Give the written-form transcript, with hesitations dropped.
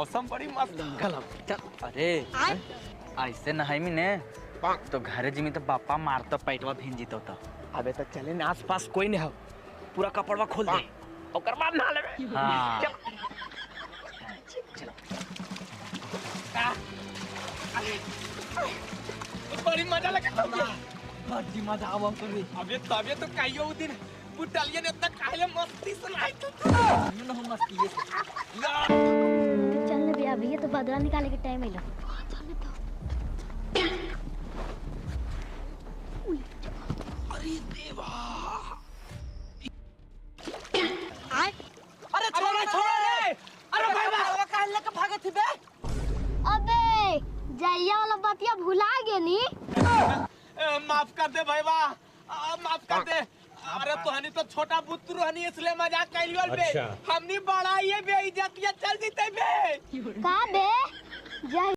मौसम बड़ी मस्त गलम चल। अरे ऐसे नहाई में ने तो घरे जिमी तो बापा मारता पैटवा भीन जीतो तो। अबे तो चले ना आसपास कोई नहीं हो, पूरा कपड़वा खोल दे और बाद नहा लेबे। हां बड़ी मजा लगे तो बड़ी मजा आवा करे। अबे तबे तो काइयो उ दिन बुटलिया ने इतना काहे मस्ती सुनाई तो न हम मस्ती है। चल बे अभी तो बदला निकाले के टाइम है। अरे देवा अरे छोड़ रे। अरे भाई बाबा काहे लेके भागे थी बे? अबे जइया वाला बतिया भुला गए नी। माफ कर दे भाई बा, माफ कर दे। अरे तोहनी तो छोटा बुतरू हनी इसलिए मजाक कैलियो बे। हमनी बड़ा ये बेइज्जतिया चल जीते बे। का बे जय